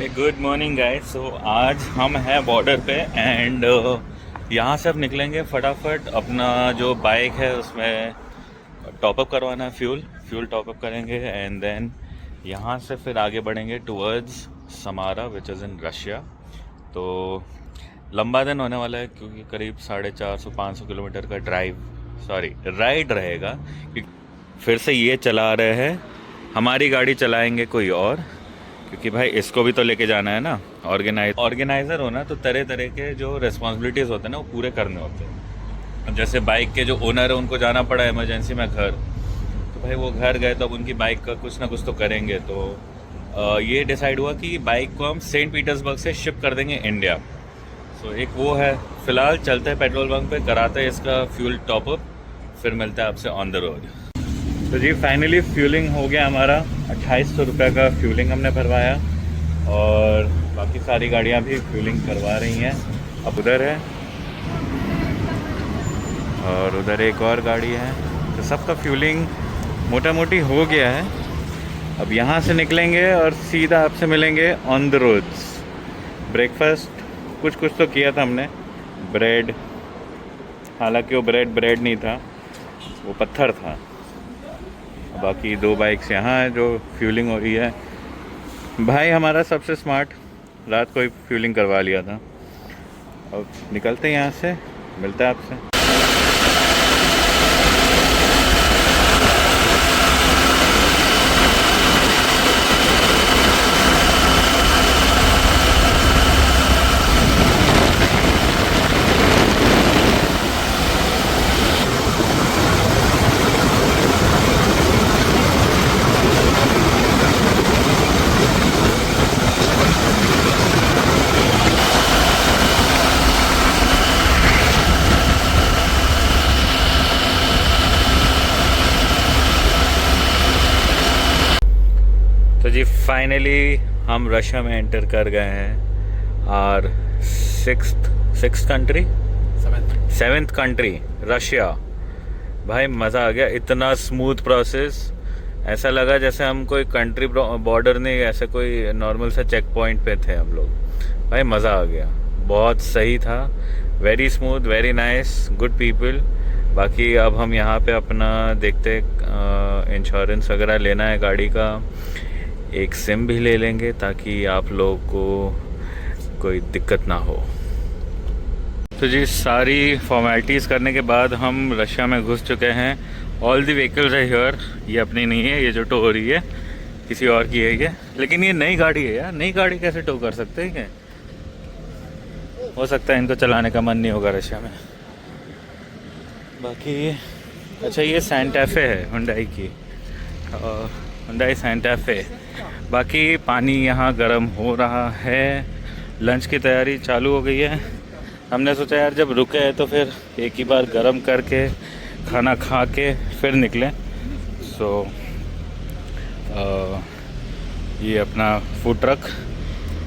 Good morning guys. सो आज हम हैं बॉर्डर पे एंड यहाँ से अब निकलेंगे फटाफट। अपना जो बाइक है उसमें टॉपअप करवाना है, फ्यूल टॉपअप करेंगे एंड देन यहाँ से फिर आगे बढ़ेंगे towards Samara which is in Russia. तो लंबा दिन होने वाला है क्योंकि करीब 450-500 किलोमीटर का राइड रहेगा। फिर से ये चला रहे हैं, हमारी गाड़ी चलाएंगे कोई और, क्योंकि भाई इसको भी तो लेके जाना है ना। ऑर्गेनाइज़र होना तो तरह तरह के जो रिस्पॉन्सिबिलिटीज़ होते हैं ना वो पूरे करने होते हैं। जैसे बाइक के जो ओनर है उनको जाना पड़ा इमरजेंसी में घर, तो भाई वो घर गए तो अब उनकी बाइक का कुछ ना कुछ तो करेंगे। तो ये डिसाइड हुआ कि बाइक को हम सेंट पीटर्सबर्ग से शिप कर देंगे इंडिया। सो एक वो है। फ़िलहाल चलते हैं पेट्रोल पंप पे, कराते हैं इसका फ्यूल टॉपअप, फिर मिलता है आपसे ऑन द रोड। तो जी फाइनली फ्यूलिंग हो गया हमारा। 2800 रुपये का फ्यूलिंग हमने भरवाया और बाकी सारी गाड़ियां भी फ्यूलिंग करवा रही हैं। अब उधर है और उधर एक और गाड़ी है, तो सबका फ्यूलिंग मोटा मोटी हो गया है। अब यहाँ से निकलेंगे और सीधा आपसे मिलेंगे ऑन द रोड्स। ब्रेकफास्ट कुछ तो किया था हमने, ब्रेड, हालांकि वो ब्रेड नहीं था, वो पत्थर था। बाकी 2 बाइक्स यहाँ है जो फ्यूलिंग हो रही है। भाई हमारा सबसे स्मार्ट रात को ही फ्यूलिंग करवा लिया था। अब निकलते हैं यहाँ से, मिलता है आपसे। तो जी फाइनली हम रशिया में एंटर कर गए हैं और सेवेंथ कंट्री रशिया। भाई मज़ा आ गया, इतना स्मूथ प्रोसेस, ऐसा लगा जैसे हम कोई कंट्री बॉर्डर नहीं, ऐसे कोई नॉर्मल सा चेक पॉइंट पे थे हम लोग। भाई मज़ा आ गया, बहुत सही था, very smooth, very nice, good people. बाकी अब हम यहाँ पे अपना देखते, इंश्योरेंस वगैरह लेना है गाड़ी का, एक सिम भी ले लेंगे ताकि आप लोगों को कोई दिक्कत ना हो। तो जी सारी फॉर्मेलिटीज़ करने के बाद हम रशिया में घुस चुके हैं। ऑल दी व्हीकल्स है हियर। ये अपनी नहीं है, ये जो टो हो रही है किसी और की है ये, लेकिन ये नई गाड़ी है यार। नई गाड़ी कैसे टो कर सकते हैं क्या? हो सकता है इनको चलाने का मन नहीं होगा रशिया में। बाकी अच्छा ये सैंटा फे है, हुंडई की, हुंडई सैंटा फे। बाकी पानी यहाँ गर्म हो रहा है, लंच की तैयारी चालू हो गई है। हमने सोचा यार जब रुके हैं तो फिर एक ही बार गर्म करके खाना खा के फिर निकलें। सो ये अपना फूड ट्रक,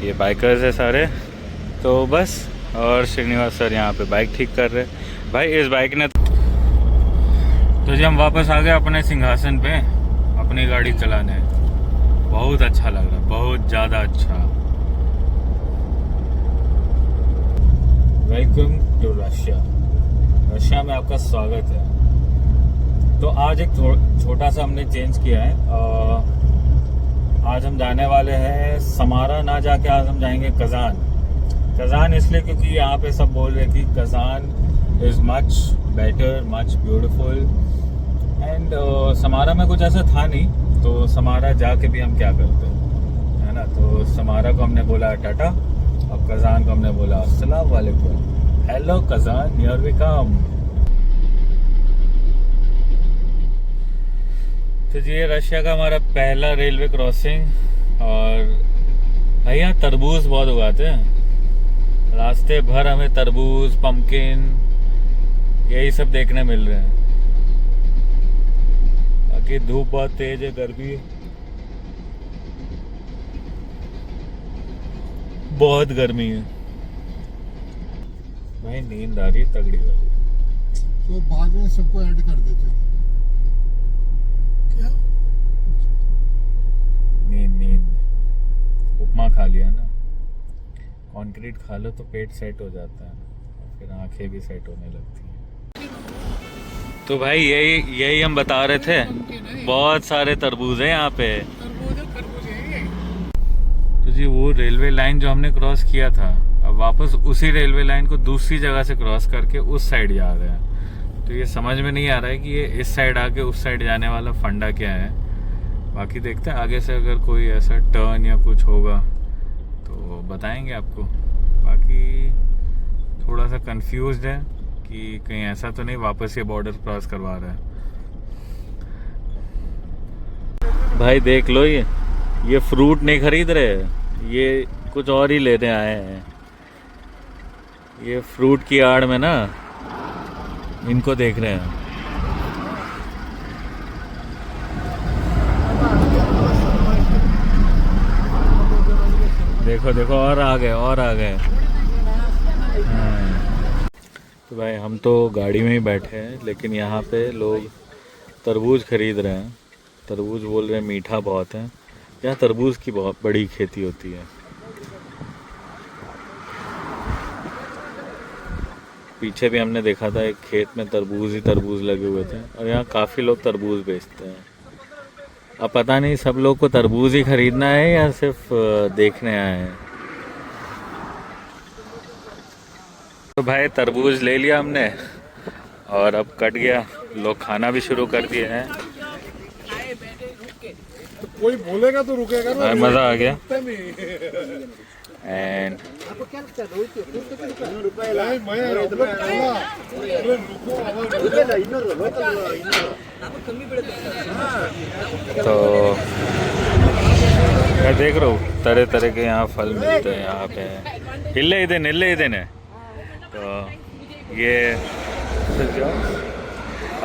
ये बाइकर्स है सारे, तो बस। और श्रीनिवास सर यहाँ पे बाइक ठीक कर रहे। भाई इस बाइक ने तो जी हम वापस आ गए अपने सिंहासन पे, अपनी गाड़ी चलाने। बहुत अच्छा लग रहा है, बहुत ज़्यादा अच्छा। Welcome to Russia. रशिया में आपका स्वागत है। तो आज एक छोटा सा हमने चेंज किया है। आज हम जाने वाले हैं समारा ना जाके आज हम जाएंगे कज़ान इसलिए क्योंकि यहाँ पे सब बोल रहे कि Kazan is much better, much beautiful and Samara में कुछ ऐसा था नहीं, तो समारा जाके भी हम क्या करते हैं, है ना। तो समारा को हमने बोला टाटा, और कज़ान को हमने बोला अस्सलाम वालेकुम, hello Kazan, here we come. तो ये रशिया का हमारा पहला रेलवे क्रॉसिंग। और भैया तरबूज बहुत उगाते हैं, रास्ते भर हमें तरबूज, पम्पकिन, यही सब देखने मिल रहे हैं। बाकी धूप बहुत तेज है, गर्मी बहुत गर्मी है भाई, नींद आ रही है तगड़ी वाली। तो बाद में सबको ऐड कर देते हैं क्या? नींद उपमा खा खा लिया ना, कंक्रीट खा लो तो पेट सेट हो जाता है, फिर आंखें भी सेट होने लगती हैं। तो भाई यही हम बता रहे थे, बहुत सारे तरबूज हैं यहाँ पे। तो जी वो रेलवे लाइन जो हमने क्रॉस किया था, अब वापस उसी रेलवे लाइन को दूसरी जगह से क्रॉस करके उस साइड जा रहे हैं। तो ये समझ में नहीं आ रहा है कि ये इस साइड आके उस साइड जाने वाला फंडा क्या है। बाकी देखते हैं आगे से अगर कोई ऐसा टर्न या कुछ होगा तो बताएंगे आपको। बाकी थोड़ा सा कंफ्यूज्ड है कि कहीं ऐसा तो नहीं वापस ये बॉर्डर क्रॉस करवा रहा है। भाई देख लो, ये फ्रूट नहीं खरीद रहे, ये कुछ और ही लेने आए हैं। ये फ्रूट की आड़ में ना इनको देख रहे हैं। देखो देखो, और आ गए और आ गए। तो भाई हम तो गाड़ी में ही बैठे हैं, लेकिन यहाँ पे लोग तरबूज खरीद रहे हैं। तरबूज बोल रहे हैं मीठा बहुत है। यहाँ तरबूज की बहुत बड़ी खेती होती है। पीछे भी हमने देखा था एक खेत में तरबूज ही तरबूज लगे हुए थे, और यहाँ काफ़ी लोग तरबूज बेचते हैं। अब पता नहीं सब लोग को तरबूज ही खरीदना है या सिर्फ देखने आए हैं। तो भाई तरबूज ले लिया हमने और अब कट गया, लोग खाना भी शुरू कर दिए हैं। तो कोई बोलेगा तो रुकेगा ना, मज़ा आ गया। एंड तो मैं देख रहा हूँ तरह तरह के यहाँ फल मिलते हैं यहाँ पे। हिल्ले ही देने तो ये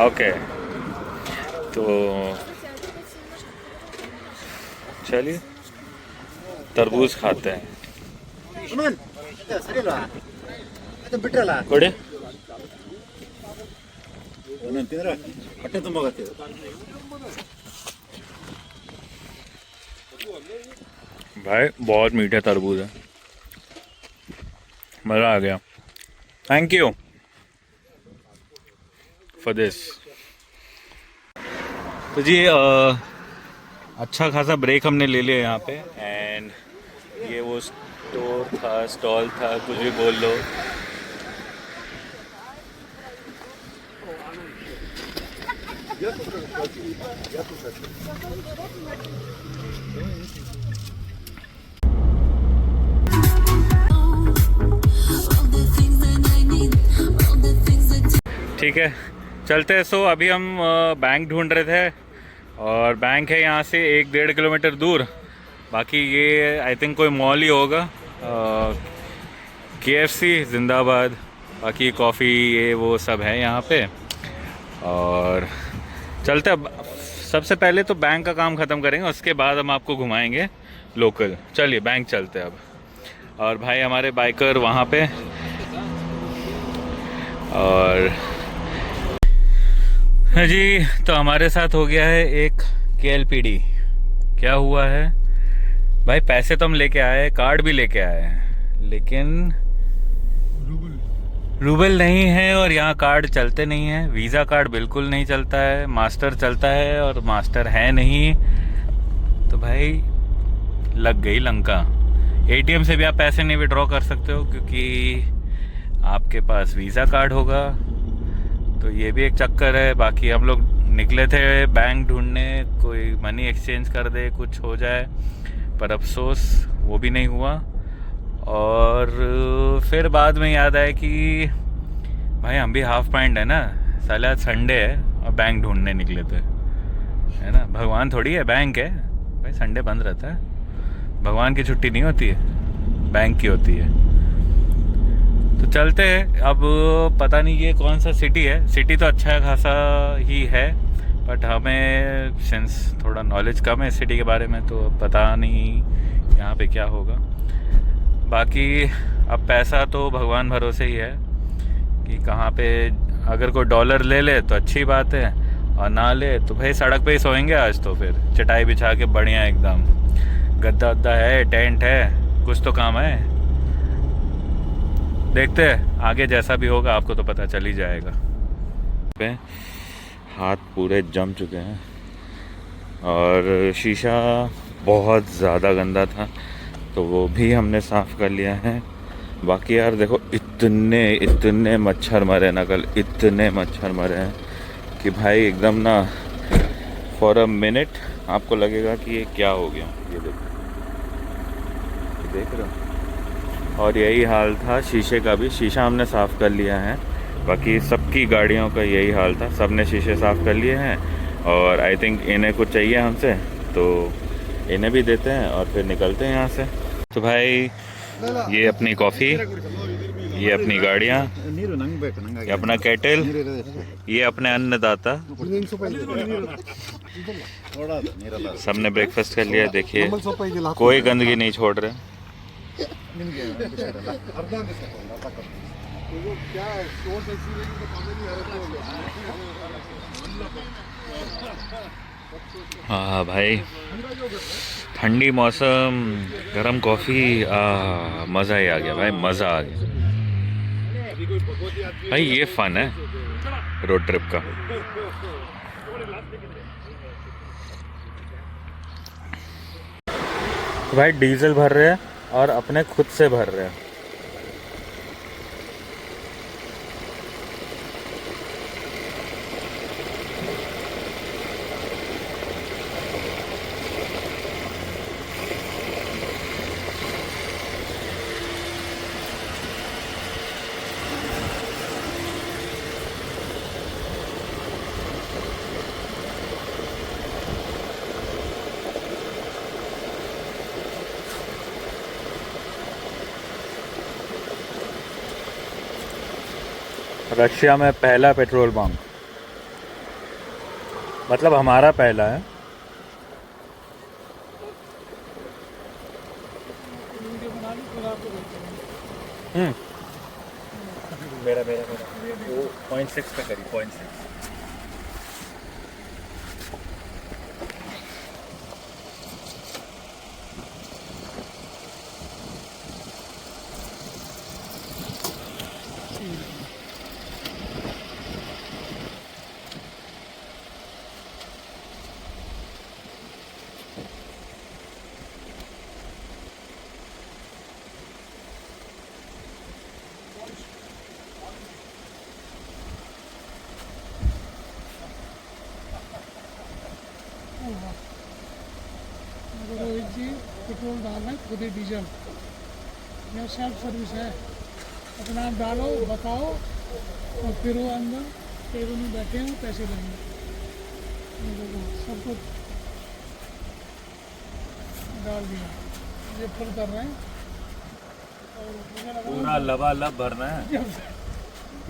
ओके। तो चलिए तरबूज खाते हैं। ಕೊಡಿ भाई बहुत मीठा तरबूज है, मज़ा आ गया। Thank you for this. तो जी अच्छा खासा ब्रेक हमने ले लिया यहाँ पे। एंड ये वो स्टॉल था, कुछ भी बोल लो। ठीक है चलते हैं। सो अभी हम बैंक ढूंढ रहे थे, और बैंक है यहाँ से 1-1.5 किलोमीटर दूर। बाकी ये आई थिंक कोई मॉल ही होगा। KFC जिंदाबाद, बाकी कॉफ़ी ये वो सब है यहाँ पे। और चलते अब सबसे पहले तो बैंक का काम ख़त्म करेंगे, उसके बाद हम आपको घुमाएंगे लोकल। चलिए बैंक चलते हैं अब। और भाई हमारे बाइकर वहाँ पे। और हाँ जी, तो हमारे साथ हो गया है एक KLPD। क्या हुआ है भाई, पैसे तो हम लेके आए, कार्ड भी लेके आए हैं, लेकिन रूबल नहीं है और यहाँ कार्ड चलते नहीं है। वीज़ा कार्ड बिल्कुल नहीं चलता है, मास्टर चलता है और मास्टर है नहीं। तो भाई लग गई लंका। ATM से भी आप पैसे नहीं विड्रॉ कर सकते हो क्योंकि आपके पास वीज़ा कार्ड होगा। तो ये भी एक चक्कर है। बाकी हम लोग निकले थे बैंक ढूंढने, कोई मनी एक्सचेंज कर दे, कुछ हो जाए, पर अफसोस वो भी नहीं हुआ। और फिर बाद में याद आया कि भाई हम भी हाफ पैंट है ना, साला संडे है और बैंक ढूंढने निकले थे, है ना। भगवान थोड़ी है, बैंक है भाई, संडे बंद रहता है। भगवान की छुट्टी नहीं होती है, बैंक की होती है। तो चलते हैं अब। पता नहीं ये कौन सा सिटी है। सिटी तो अच्छा खासा ही है, बट हमें सिंस थोड़ा नॉलेज कम है सिटी के बारे में, तो पता नहीं यहाँ पे क्या होगा। बाकी अब पैसा तो भगवान भरोसे ही है कि कहाँ पे अगर कोई डॉलर ले ले तो अच्छी बात है, और ना ले तो भाई सड़क पे ही सोएंगे आज। तो फिर चटाई बिछा के बढ़िया एकदम, गद्दा वद्दा है, टेंट है, कुछ तो काम है। देखते हैं आगे जैसा भी होगा, आपको तो पता चल ही जाएगा। पे हाथ पूरे जम चुके हैं और शीशा बहुत ज़्यादा गंदा था, तो वो भी हमने साफ़ कर लिया है। बाकी यार देखो, इतने मच्छर मरे ना कल, इतने मच्छर मरे हैं कि भाई एकदम ना फॉर अ मिनट आपको लगेगा कि ये क्या हो गया। ये देखो, देख रहे हो। और यही हाल था शीशे का भी। शीशा हमने साफ़ कर लिया है, बाकी सबकी गाड़ियों का यही हाल था, सब ने शीशे साफ़ कर लिए हैं। और आई थिंक इन्हें कुछ चाहिए हमसे, तो इन्हें भी देते हैं और फिर निकलते हैं यहाँ से। तो भाई ये अपनी कॉफ़ी, ये अपनी गाड़ियाँ, ये अपना केटल, ये अपने अन्नदाता। सबने ब्रेकफास्ट कर लिया। देखिए कोई गंदगी नहीं छोड़ रहे। हाँ भाई, ठंडी मौसम, गरम कॉफ़ी, मज़ा ही आ गया भाई, मज़ा आ गया भाई। ये फन है रोड ट्रिप का। भाई डीजल भर रहे हैं और अपने खुद से भर रहे हैं। रशिया में पहला पेट्रोल पंप, मतलब हमारा पहला है। मेरा वो 0.6 पे करी, 0.6। रोहित जी पेट्रोल डालना, खुद ही डीजल, यह सेल्फ सर्विस है। अपना आप डालो, बताओ, और फिर वो अंदर टेबल में बैठे हैं, पैसे लेंगे। सब कुछ डाल दिया, ये फुल कर रहे हैं और पूरा लबालब भरना है।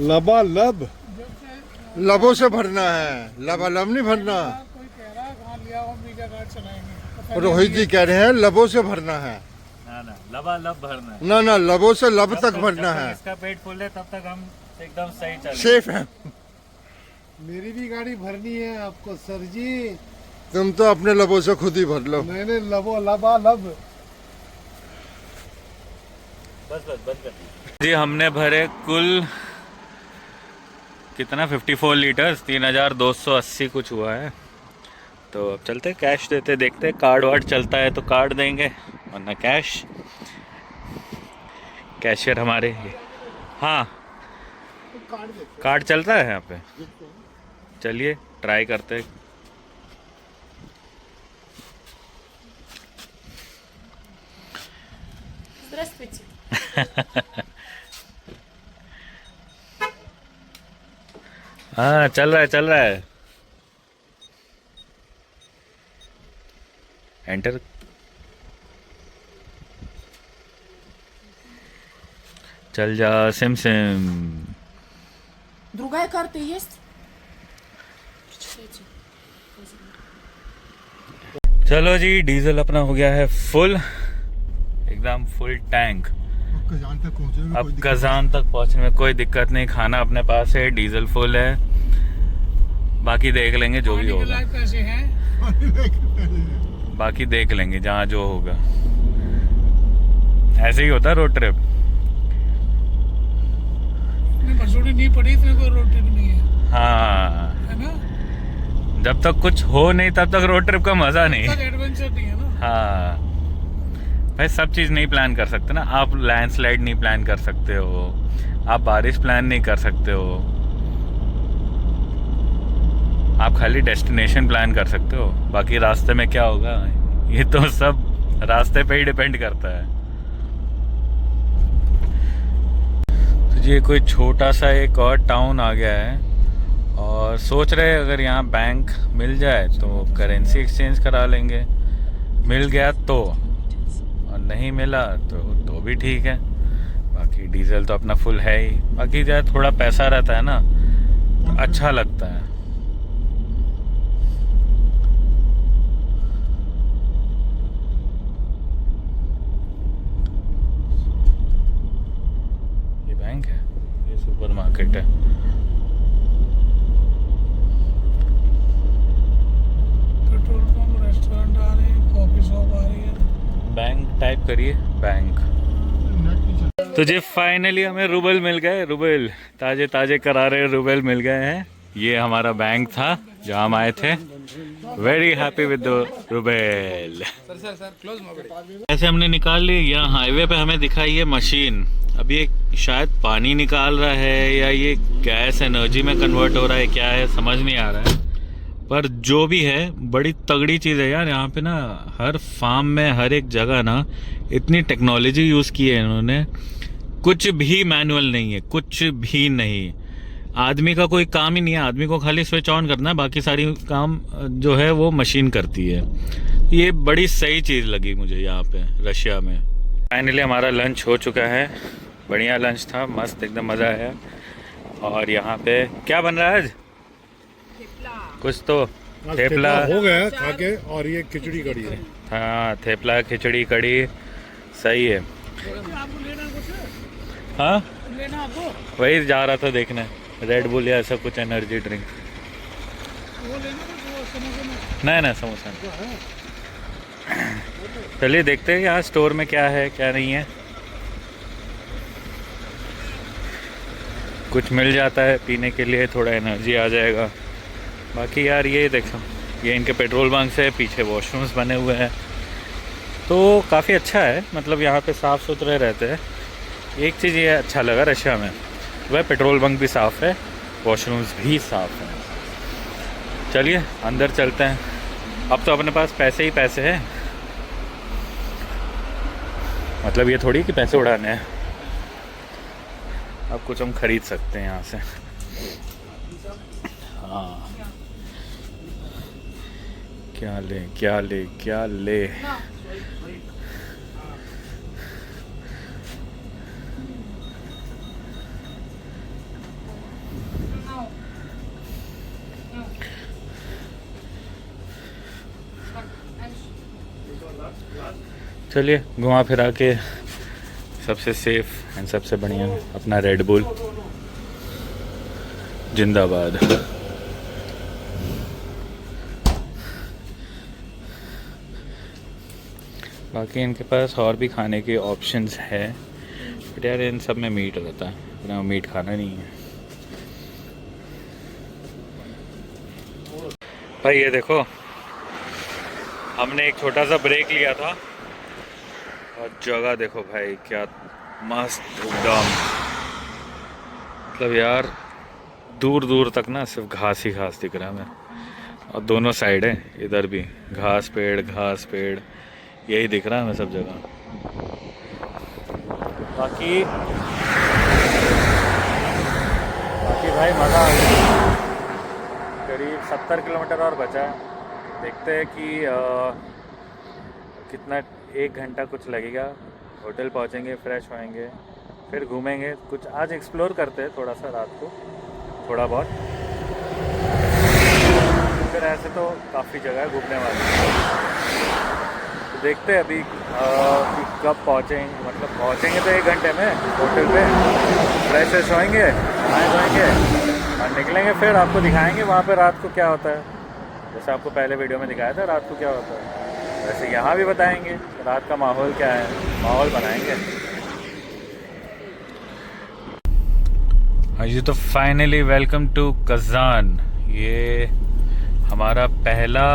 लबालब, जब से लबों से भरना है, लबालब नहीं भरना। कोई कह रहा है कहाँ लिया हो, मीडिया कार्ड चलाएंगे। रोहित जी कह रहे हैं लबों से भरना है। ना लबालब भरना है। ना लबों से लब तक जब भरना तक है। इसका पेट फुल है तब तक हम एकदम सही चल। सेफ है। मेरी भी गाड़ी भरनी है आपको सर जी। तुम तो अपने लबों से खुद ही भर लो। मैंने लबो लबा लब। बस बंद कर। जी हमने भरे कुल कितना, 54 लीटर्स, 3280 कुछ हुआ है। तो अब चलते, कैश देते, देखते कार्ड वार्ड चलता है तो कार्ड देंगे, वरना कैश। कैशियर हमारे, हाँ कार्ड चलता है यहाँ पे। चलिए ट्राई करते। हाँ चल रहा है। एंटर। चल जा सिम। Другая карта есть? चलो जी, डीजल अपना हो गया है फुल, एकदम फुल टैंक। अब कजान तक पहुंचने में कोई दिक्कत नहीं, खाना अपने पास है, डीजल फुल है, बाकी देख लेंगे जो भी होगा। पैसे हैं, बाकी देख लेंगे जहाँ जो होगा। ऐसे ही होता है रोड ट्रिप। इतनी मसूड़ी नहीं पड़ी, इतने कोई रोड ट्रिप नहीं है, हाँ, है ना। जब तक कुछ हो नहीं तब तक रोड ट्रिप का मजा नहीं। तक एडवेंचर नहीं है ना। हाँ भाई, सब चीज़ नहीं प्लान कर सकते ना आप। लैंडस्लाइड नहीं प्लान कर सकते हो आप, बारिश प्लान नहीं कर सकते हो आप, खाली डेस्टिनेशन प्लान कर सकते हो। बाकी रास्ते में क्या होगा ये तो सब रास्ते पे ही डिपेंड करता है। तो ये कोई छोटा सा एक और टाउन आ गया है और सोच रहे हैं अगर यहाँ बैंक मिल जाए तो करेंसी एक्सचेंज करा लेंगे। मिल गया तो, और नहीं मिला तो भी ठीक है। बाकी डीजल तो अपना फुल है ही। बाकी जो है थोड़ा पैसा रहता है ना तो अच्छा लगता है। ये बैंक है, ये सुपरमार्केट है। पेट्रोल पंप, रेस्टोरेंट आ रहे हैं, कॉफी शॉप आ रही है। बैंक टाइप करिए, बैंक। तो जी फाइनली हमें रूबल मिल गए। रूबल ताजे ताजे करारे रूबल मिल गए हैं। ये हमारा बैंक था जहाँ हम आए थे। Very happy with the rouble. ऐसे हमने निकाल ली। यहाँ हाईवे पे हमें दिखाई है मशीन। अभी ये शायद पानी निकाल रहा है या ये गैस एनर्जी में कन्वर्ट हो रहा है, क्या है समझ नहीं आ रहा है। पर जो भी है बड़ी तगड़ी चीज़ है यार। यहाँ पे ना हर फार्म में, हर एक जगह ना इतनी टेक्नोलॉजी यूज़ की है इन्होंने। कुछ भी मैनुअल नहीं है, कुछ भी नहीं। आदमी का कोई काम ही नहीं है। आदमी को खाली स्विच ऑन करना है, बाकी सारी काम जो है वो मशीन करती है। ये बड़ी सही चीज़ लगी मुझे यहाँ पे रशिया में। फाइनली हमारा लंच हो चुका है। बढ़िया लंच था, मस्त एकदम मज़ा आया। और यहाँ पे क्या बन रहा है आज? कुछ तो थेपला हो गया खा के, और ये खिचड़ी कड़ी है। हाँ, थेपला खिचड़ी कड़ी सही है। आपको लेना है कुछ? हाँ, लेना आपको? वही जा रहा था देखने, रेड बुल या ऐसा कुछ एनर्जी ड्रिंक। वो लेना कुछ, वो समोसे में। नहीं समोसा नहीं। चलिए देखते हैं यहाँ स्टोर में क्या है क्या नहीं है। कुछ मिल जाता है पीने के लिए, थोड़ा एनर्जी आ जाएगा। बाकी यार ये देखो, ये इनके पेट्रोल बंक से पीछे वॉशरूम्स बने हुए हैं तो काफ़ी अच्छा है। मतलब यहाँ पे साफ़ सुथरे रहते हैं। एक चीज़ ये अच्छा लगा रशिया में, वह पेट्रोल बंक भी साफ़ है, वॉशरूम्स भी साफ़ हैं। चलिए अंदर चलते हैं। अब तो अपने पास पैसे ही पैसे हैं। मतलब ये थोड़ी कि पैसे उड़ाने हैं। अब कुछ हम खरीद सकते हैं यहाँ से। हाँ, क्या ले क्या ले क्या ले। चलिए घुमा फिरा के सबसे सेफ एंड सबसे बढ़िया अपना रेड बुल जिंदाबाद। बाकी इनके पास और भी खाने के ऑप्शंस है, बट यार इन सब में मीट रहता है, अपना मीट खाना नहीं है। भाई ये देखो, हमने एक छोटा सा ब्रेक लिया था और जगह देखो भाई क्या मस्त एकदम। मतलब यार दूर दूर तक ना सिर्फ घास ही घास दिख रहा है हमें। और दोनों साइड है, इधर भी घास पेड़ यही दिख रहा है हमें सब जगह। बाकी भाई मज़ा आ गया। करीब 70 किलोमीटर और बचा है। देखते हैं कि कितना, 1 घंटा कुछ लगेगा। होटल पहुंचेंगे, फ्रेश होएंगे, फिर घूमेंगे। कुछ आज एक्सप्लोर करते हैं थोड़ा सा रात को, थोड़ा बहुत। फिर ऐसे तो काफ़ी जगह है घूमने वाली। तो देखते हैं अभी कि कब पहुंचेंगे। मतलब पहुंचेंगे तो 1 घंटे में होटल पे, फ्रेश होएंगे, नहाए धोएंगे और निकलेंगे। फिर आपको दिखाएंगे वहाँ पे रात को क्या होता है, जैसे आपको पहले वीडियो में दिखाया था रात को क्या होता है। वैसे यहाँ भी बताएंगे रात का माहौल क्या है, माहौल बनाएंगे। हाँ जी, तो फाइनली वेलकम टू कज़ान। ये हमारा पहला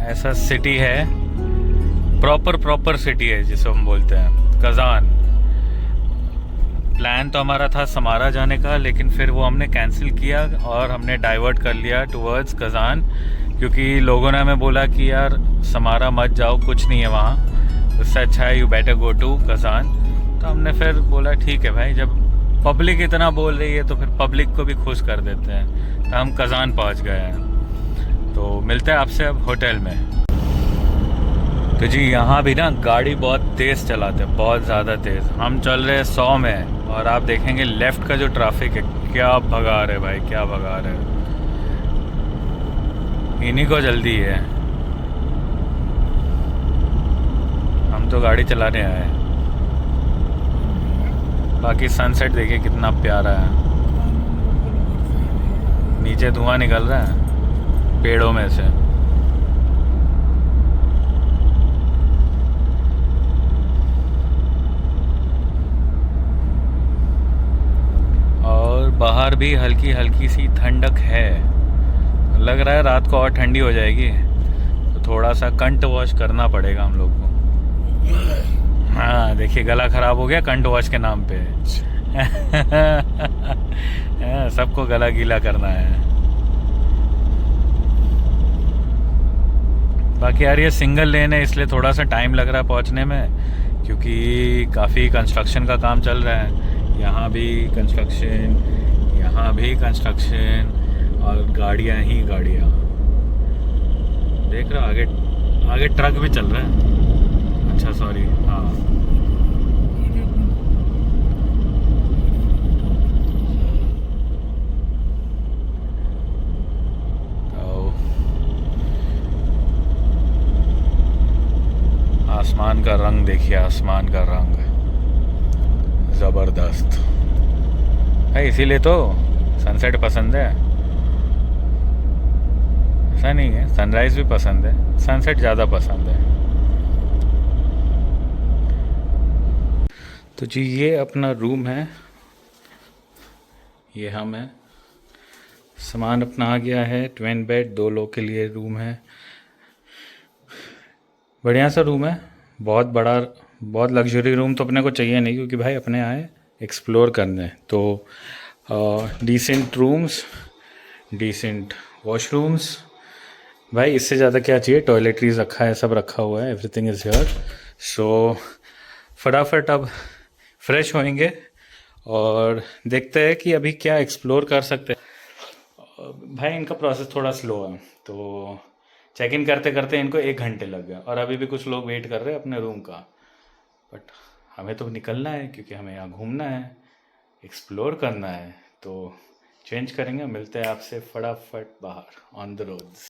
ऐसा सिटी है, प्रॉपर सिटी है जिसे हम बोलते हैं कज़ान। प्लान तो हमारा था समारा जाने का, लेकिन फिर वो हमने कैंसिल किया और हमने डाइवर्ट कर लिया टुवर्ड्स कज़ान, क्योंकि लोगों ने हमें बोला कि यार समारा मत जाओ, कुछ नहीं है वहाँ, उससे अच्छा है you better go to Kazan. तो हमने फिर बोला ठीक है भाई, जब पब्लिक इतना बोल रही है तो फिर पब्लिक को भी खुश कर देते हैं। तो हम कज़ान पहुँच गए हैं, तो मिलते हैं आपसे अब होटल में। तो जी यहाँ भी ना गाड़ी बहुत तेज़ चलाते हैं, बहुत ज़्यादा तेज़। हम चल रहे हैं 100 में और आप देखेंगे लेफ़्ट का जो ट्रैफिक है, क्या भगा रहे भाई, क्या भगा रहे। इन्हीं को जल्दी है, हम तो गाड़ी चलाने आए हैं। बाकी सनसेट देखिए कितना प्यारा है, नीचे धुआं निकल रहा है पेड़ों में से। और बाहर भी हल्की हल्की सी ठंडक है, लग रहा है रात को और ठंडी हो जाएगी, तो थोड़ा सा कंठ वॉश करना पड़ेगा हम लोग को। हाँ देखिए गला ख़राब हो गया कंठ वॉश के नाम पे। सबको गला गीला करना है। बाकी यार ये सिंगल लेन है, इसलिए थोड़ा सा टाइम लग रहा है पहुंचने में, क्योंकि काफ़ी कंस्ट्रक्शन का काम चल रहा है। यहाँ भी कंस्ट्रक्शन, यहाँ भी कंस्ट्रक्शन, और गाड़ियाँ ही गाड़ियाँ। देख रहे हो आगे आगे ट्रक भी चल रहा है। अच्छा सॉरी, हाँ आसमान का रंग देखिए, आसमान का रंग ज़बरदस्त है, इसीलिए तो सनसेट पसंद है। ऐसा नहीं है, सनराइज़ भी पसंद है, सनसेट ज़्यादा पसंद है। तो जी ये अपना रूम है, ये हम हैं। सामान अपना आ गया है, ट्विन बेड, 2 लोग के लिए रूम है। बढ़िया सा रूम है, बहुत बड़ा, बहुत लग्जरी रूम तो अपने को चाहिए नहीं, क्योंकि भाई अपने आए एक्सप्लोर करने। तो डिसेंट रूम्स, डिसेंट वॉशरूम्स, भाई इससे ज़्यादा क्या चाहिए। टॉयलेटरीज रखा है, सब रखा हुआ है, एवरीथिंग इज़ हियर। सो फटाफट अब फ्रेश होएंगे और देखते हैं कि अभी क्या एक्सप्लोर कर सकते हैं। भाई इनका प्रोसेस थोड़ा स्लो है, तो चेक इन करते करते इनको 1 घंटे लग गया, और अभी भी कुछ लोग वेट कर रहे हैं अपने रूम का। बट हमें तो निकलना है, क्योंकि हमें यहाँ घूमना है, एक्सप्लोर करना है। तो चेंज करेंगे, मिलते हैं आपसे फटाफट बाहर ऑन द रोड्स।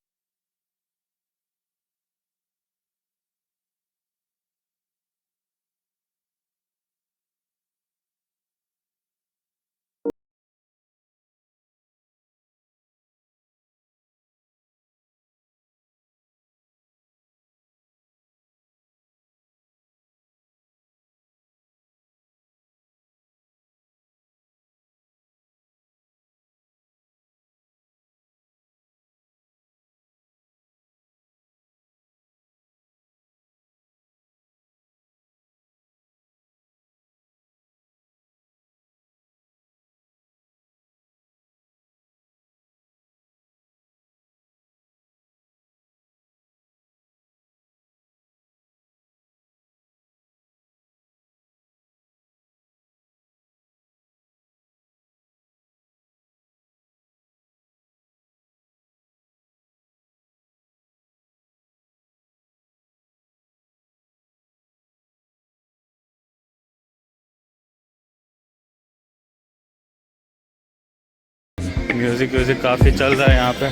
म्यूज़िक व्यूज़िक काफ़ी चल रहा है यहाँ पे।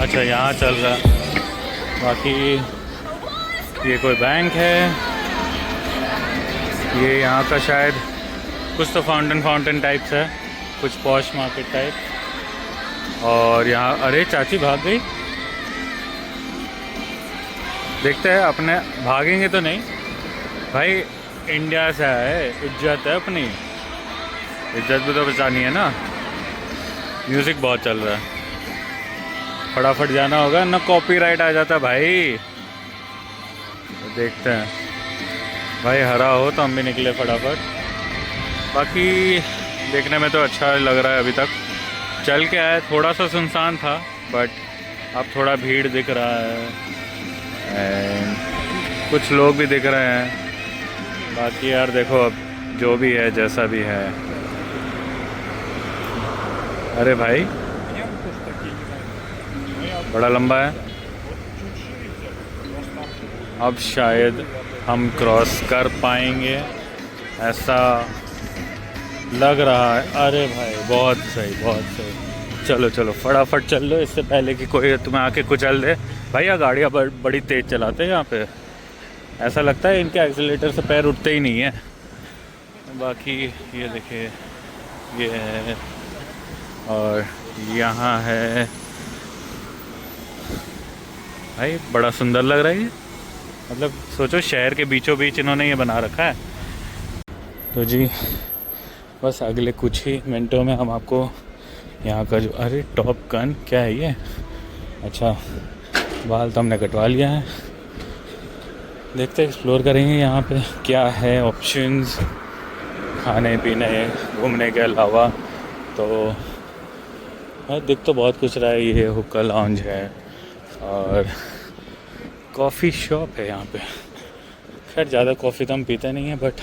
अच्छा यहाँ चल रहा है, बाकी ये कोई बैंक है, ये यहाँ का शायद कुछ तो फाउंटेन टाइप्स है, कुछ पॉश मार्केट टाइप। और यहाँ अरे चाची भाग गई, देखते हैं, अपने भागेंगे तो नहीं भाई, इंडिया से है, इज्जत है अपनी, इज्जत भी तो बचानी है ना। म्यूज़िक बहुत चल रहा है, फटाफट जाना होगा ना, कॉपीराइट आ जाता भाई। तो देखते हैं भाई, हरा हो तो हम भी निकले फटाफट। बाकी देखने में तो अच्छा लग रहा है, अभी तक चल के आए, थोड़ा सा सुनसान था बट अब थोड़ा भीड़ दिख रहा है एंड कुछ लोग भी दिख रहे हैं। बाकी यार देखो, अब जो भी है जैसा भी है। अरे भाई बड़ा लंबा है, अब शायद हम क्रॉस कर पाएंगे ऐसा लग रहा है। अरे भाई बहुत सही, बहुत सही। चलो चलो फटाफट चल लो, इससे पहले कि कोई तुम्हें आके कुचल दे। भाई यार गाड़ियाँ बड़ी तेज़ चलाते हैं यहाँ पे, ऐसा लगता है इनके एक्सीलेटर से पैर उठते ही नहीं है। बाकी ये देखिए, ये है और यहाँ है भाई, बड़ा सुंदर लग रहा है ये। मतलब सोचो शहर के बीचों बीच इन्होंने ये बना रखा है। तो जी बस अगले कुछ ही मिनटों में हम आपको यहाँ का जो, अरे टॉप गन क्या है ये? अच्छा, बाल तो हमने कटवा लिया है। देखते एक्सप्लोर करेंगे यहाँ पे क्या है ऑप्शंस खाने पीने घूमने के अलावा। तो दिख तो बहुत कुछ रहा है, ये हुक्का लाउंज है और कॉफ़ी शॉप है यहाँ पे। खैर ज़्यादा कॉफ़ी तो हम पीते नहीं हैं, बट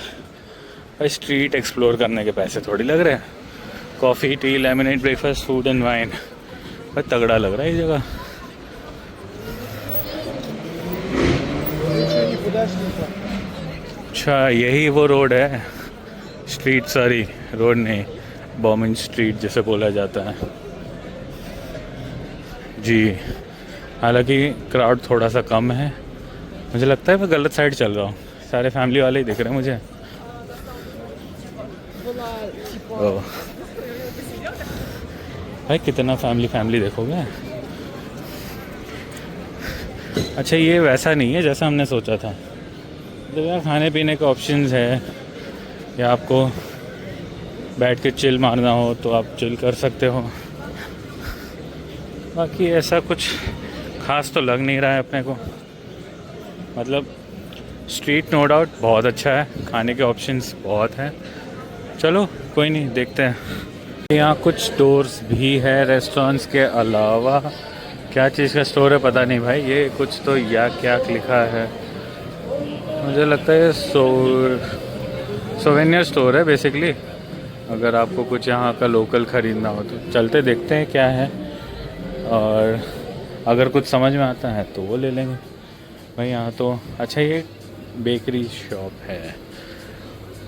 भाई स्ट्रीट एक्सप्लोर करने के पैसे थोड़ी लग रहे हैं। Coffee, T, lemonade, breakfast, food and wine, भाई तगड़ा लग रहा है ये जगह। अच्छा यही वो रोड है, स्ट्रीट, सॉरी रोड नहीं, बॉमिन स्ट्रीट जैसे बोला जाता है जी। हालांकि क्राउड थोड़ा सा कम है, मुझे लगता है मैं गलत साइड चल रहा हूँ, सारे फैमिली वाले ही दिख रहे हैं मुझे। ओह भाई कितना फैमिली देखोगे। अच्छा ये वैसा नहीं है जैसा हमने सोचा था, तो यार खाने पीने के ऑप्शंस है, या आपको बैठ के चिल मारना हो तो आप चिल कर सकते हो। बाकी ऐसा कुछ खास तो लग नहीं रहा है अपने को। मतलब स्ट्रीट नो डाउट बहुत अच्छा है, खाने के ऑप्शंस बहुत हैं। चलो कोई नहीं, देखते हैं। यहाँ कुछ स्टोर्स भी है रेस्टोरेंट्स के अलावा। क्या चीज़ का स्टोर है पता नहीं भाई, ये कुछ तो या क्या लिखा है, मुझे लगता है सोवेनियर स्टोर है बेसिकली। अगर आपको कुछ यहाँ का लोकल ख़रीदना हो तो चलते देखते हैं क्या है, और अगर कुछ समझ में आता है तो वो ले लेंगे भाई। यहाँ तो अच्छा ये बेकरी शॉप है,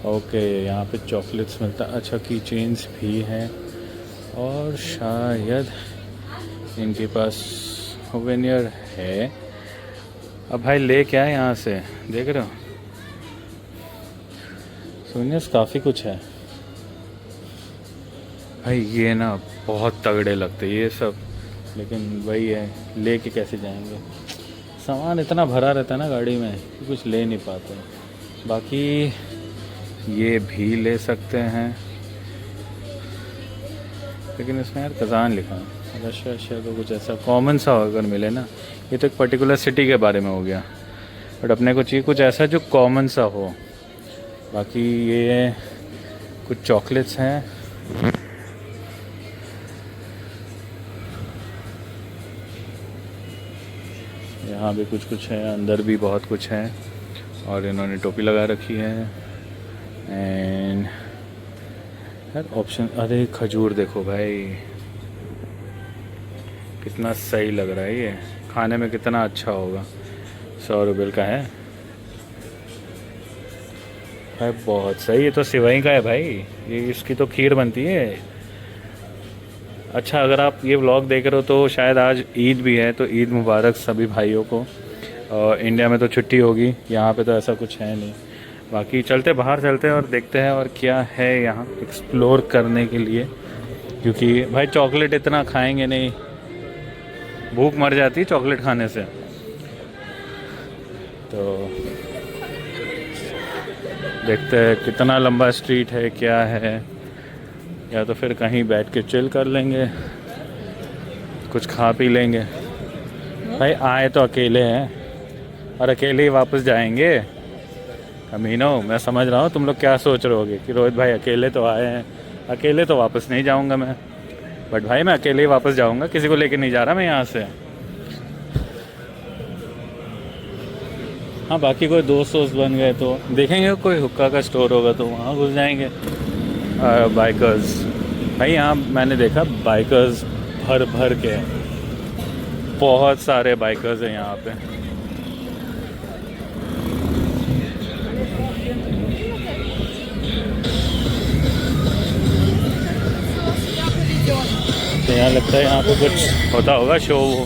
ओके, यहाँ पे चॉकलेट्स मिलता है। अच्छा की चेन्स भी हैं, और शायद इनके पास सोवेनियर है। अब भाई ले क्या है यहाँ से, देख रहे हो सोवेनियर्स काफ़ी कुछ है भाई। ये ना बहुत तगड़े लगते ये सब, लेकिन वही है, लेके कैसे जाएंगे, सामान इतना भरा रहता है ना गाड़ी में कि कुछ ले नहीं पाते। बाकी ये भी ले सकते हैं, लेकिन इसमें यार कज़ान लिखा है, रशिया तो कुछ ऐसा कॉमन सा अगर मिले ना। ये तो एक पर्टिकुलर सिटी के बारे में हो गया, बट अपने को चाहिए कुछ ऐसा जो कॉमन सा हो। बाकी ये कुछ चॉकलेट्स हैं, यहाँ भी कुछ है, अंदर भी बहुत कुछ है, और इन्होंने टोपी लगा रखी है। एंड यार ऑप्शन, अरे खजूर देखो भाई कितना सही लग रहा है, ये खाने में कितना अच्छा होगा। 100 रुपये का है भाई, बहुत सही। ये तो सिवई का है भाई, ये इसकी तो खीर बनती है। अच्छा अगर आप ये व्लॉग देख रहे हो तो शायद आज ईद भी है, तो ईद मुबारक सभी भाइयों को। और इंडिया में तो छुट्टी होगी, यहाँ पे तो ऐसा कुछ है नहीं। बाकी चलते बाहर चलते हैं और देखते हैं और क्या है यहाँ एक्सप्लोर करने के लिए, क्योंकि भाई चॉकलेट इतना खाएंगे नहीं, भूख मर जाती है चॉकलेट खाने से। तो देखते हैं कितना लंबा स्ट्रीट है, क्या है, या तो फिर कहीं बैठ के चिल कर लेंगे, कुछ खा पी लेंगे। भाई आए तो अकेले हैं और अकेले ही वापस जाएंगे। कमीनो, मैं समझ रहा हूँ तुम लोग क्या सोच रहे होगे कि रोहित भाई अकेले तो आए हैं, अकेले तो वापस नहीं जाऊँगा मैं। बट भाई मैं अकेले ही वापस जाऊँगा, किसी को लेके नहीं जा रहा मैं यहाँ से। हाँ, बाकी कोई दोस्त बन गए तो देखेंगे, कोई हुक्का का स्टोर होगा तो वहाँ घुस जाएंगे। बाइकर्स, भाई यहाँ मैंने देखा बाइकर्स भर भर के, बहुत सारे बाइकर्स हैं यहाँ पे। तो यहाँ लगता है यहाँ पे कुछ होता होगा शो वो।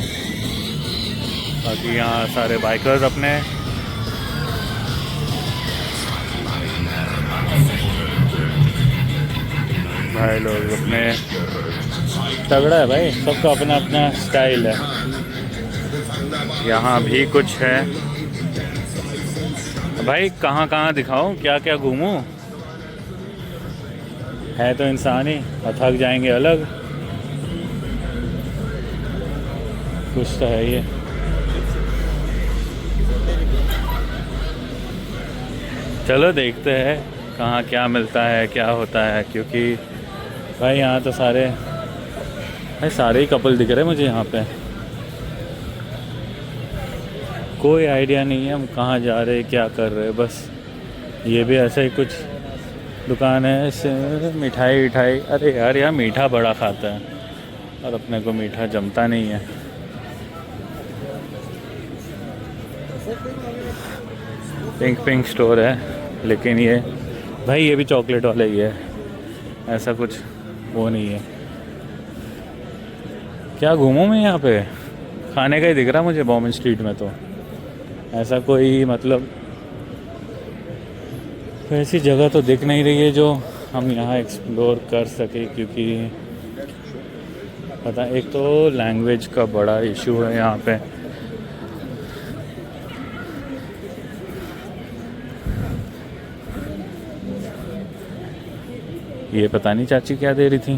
बाकी यहाँ सारे बाइकर्स अपने भाई लोग अपने, तगड़ा है भाई, सबका अपना अपना स्टाइल है। यहाँ भी कुछ है भाई, कहाँ कहाँ दिखाऊं, क्या क्या घूमूं, है तो इंसान ही और थक जाएंगे अलग, कुछ तो है ये। चलो देखते हैं कहाँ क्या मिलता है, क्या होता है, क्योंकि भाई यहाँ तो सारे ही कपल दिख रहे हैं मुझे यहाँ पे। कोई आइडिया नहीं है हम कहाँ जा रहे हैं, क्या कर रहे हैं। बस ये भी ऐसा ही कुछ दुकान है, मिठाई। अरे यार यहाँ मीठा बड़ा खाता है और अपने को मीठा जमता नहीं है। पिंक स्टोर है, लेकिन ये भाई ये भी चॉकलेट वाला ही है, ऐसा कुछ वो नहीं है। क्या घूमूं मैं यहाँ पे, खाने का ही दिख रहा मुझे बॉम्बे स्ट्रीट में, तो ऐसा कोई मतलब ऐसी जगह तो दिख नहीं रही है जो हम यहाँ एक्सप्लोर कर सके। क्योंकि पता, एक तो लैंग्वेज का बड़ा इशू है यहाँ पे। ये पता नहीं चाची क्या दे रही थी।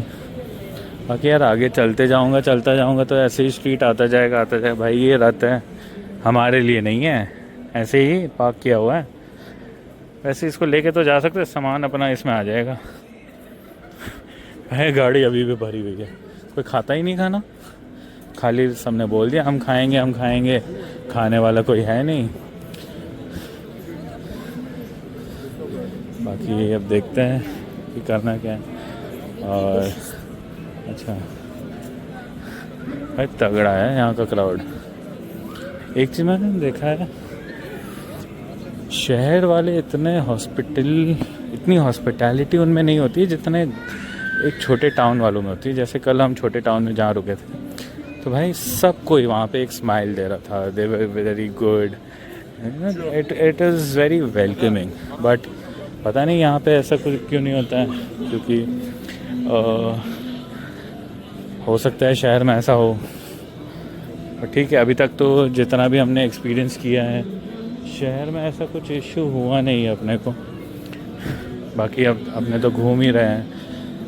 बाकी यार आगे चलता जाऊंगा तो ऐसे ही स्ट्रीट आता जाएगा। भाई ये रथ है, हमारे लिए नहीं है, ऐसे ही पार्क किया हुआ है। वैसे इसको लेके तो जा सकते, सामान अपना इसमें आ जाएगा। है गाड़ी अभी भी भरी हुई है, कोई खाता ही नहीं खाना, खाली सबने बोल दिया हम खाएंगे, खाने वाला कोई है नहीं। बाकी अब देखते हैं कि करना क्या है। और अच्छा भाई तगड़ा है यहाँ का क्राउड। एक चीज़ मैंने देखा है, शहर वाले इतनी हॉस्पिटैलिटी उनमें नहीं होती है जितने एक छोटे टाउन वालों में होती है। जैसे कल हम छोटे टाउन में जहाँ रुके थे तो भाई सब कोई वहाँ पे एक स्माइल दे रहा था, they were very good, it is very welcoming. But पता नहीं यहाँ पे ऐसा कुछ क्यों नहीं होता है, क्योंकि हो सकता है शहर में ऐसा हो। पर ठीक है, अभी तक तो जितना भी हमने एक्सपीरियंस किया है शहर में ऐसा कुछ इशू हुआ नहीं है अपने को। बाकी अब अपने तो घूम ही रहे हैं,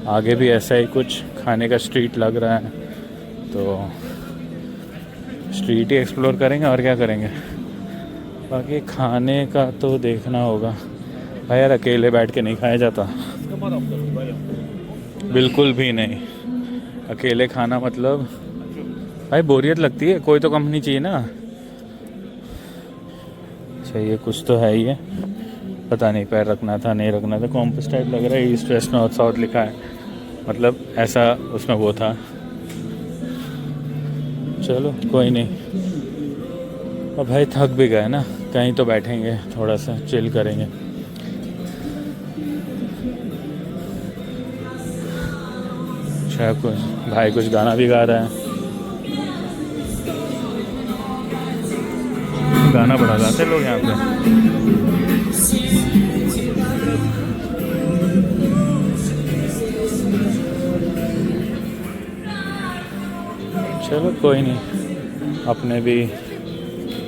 आगे भी ऐसा ही कुछ खाने का स्ट्रीट लग रहा है तो स्ट्रीट ही एक्सप्लोर करेंगे और क्या करेंगे। बाकी खाने का तो देखना होगा भाई, यार अकेले बैठ के नहीं खाया जाता, बिल्कुल भी नहीं। अकेले खाना मतलब भाई बोरियत लगती है, कोई तो कंपनी चाहिए ना। अच्छा ये कुछ तो है ही है, पता नहीं पैर रखना था नहीं रखना था, कॉम्पस टाइप लग रहा है। ईस्ट वेस्ट नॉर्थ साउथ लिखा है, मतलब ऐसा उसमें वो था। चलो कोई नहीं, और भाई थक भी गए ना, कहीं तो बैठेंगे, थोड़ा सा चिल करेंगे। अच्छा कुछ भाई कुछ गाना भी गा रहा है, गाना बड़ा गाते लोग यहाँ पे। चलो कोई नहीं, अपने भी